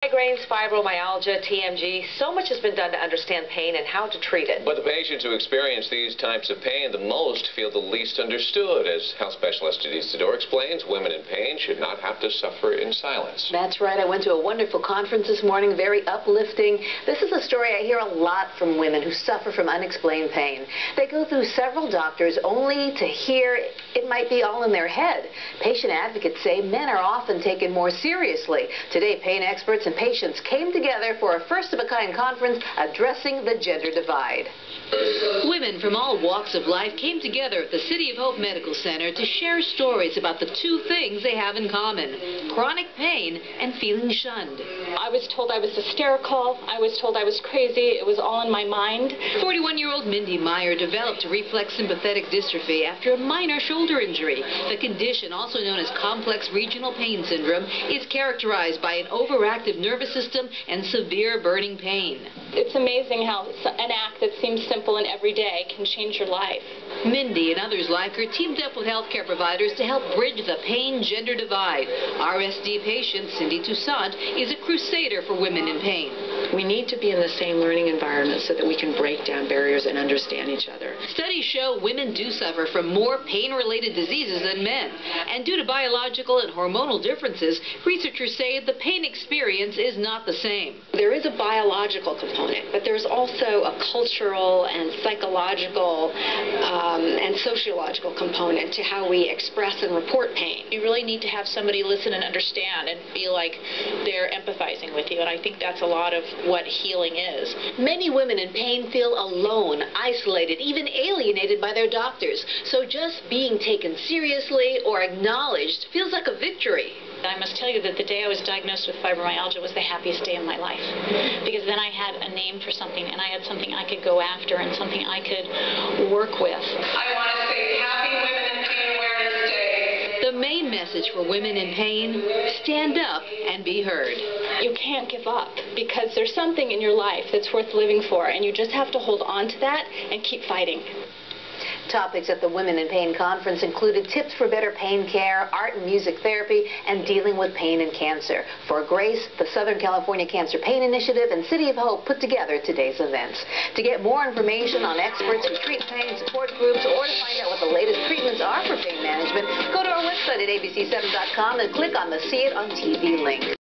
Migraines, fibromyalgia, TMG, so much has been done to understand pain and how to treat it. But the patients who experience these types of pain the most feel the least understood. As health specialist Denise Dador explains, women in pain should not have to suffer in silence. That's right. I went to a wonderful conference this morning, very uplifting. This is a story I hear a lot from women who suffer from unexplained pain. They go through several doctors only to hear it might be all in their head. Patient advocates say men are often taken more seriously. Today, pain experts and patients came together for a first-of-a-kind conference addressing the gender divide. Women from all walks of life came together at the City of Hope Medical Center to share stories about the two things they have in common: chronic pain and feeling shunned. I was told I was hysterical. I was told I was crazy. It was all in my mind. 41-year-old Mindy Meyer developed reflex sympathetic dystrophy after a minor shoulder injury. The condition, also known as complex regional pain syndrome, is characterized by an overactive nervous system and severe burning pain. It's amazing how an act that seems simple and everyday can change your life. Mindy and others like her teamed up with healthcare providers to help bridge the pain-gender divide. RSD patient Cynthia Toussaint is a crusader for women in pain. We need to be in the same learning environment so that we can break down barriers and understand each other. Studies show women do suffer from more pain-related diseases than men. And due to biological and hormonal differences, researchers say the pain experience is not the same. There is a biological component, but there's also a cultural and psychological and sociological component to how we express and report pain. You really need to have somebody listen and understand and feel like they're empathizing with you, and I think that's a lot of what healing is. Many women in pain feel alone, isolated, even alienated by their doctors. So just being taken seriously or acknowledged feels like a victory. I must tell you that the day I was diagnosed with fibromyalgia was the happiest day of my life, because then I had a name for something, and I had something I could go after and something I could work with. I want to say Happy Women in Pain Awareness Day. The main message for women in pain: stand up and be heard. You can't give up, because there's something in your life that's worth living for, and you just have to hold on to that and keep fighting. Topics at the Women in Pain Conference included tips for better pain care, art and music therapy, and dealing with pain and cancer. For Grace, the Southern California Cancer Pain Initiative, and City of Hope put together today's events. To get more information on experts who treat pain, support groups, or to find out what the latest treatments are for pain management, go to our website at ABC7.com and click on the See It on TV link.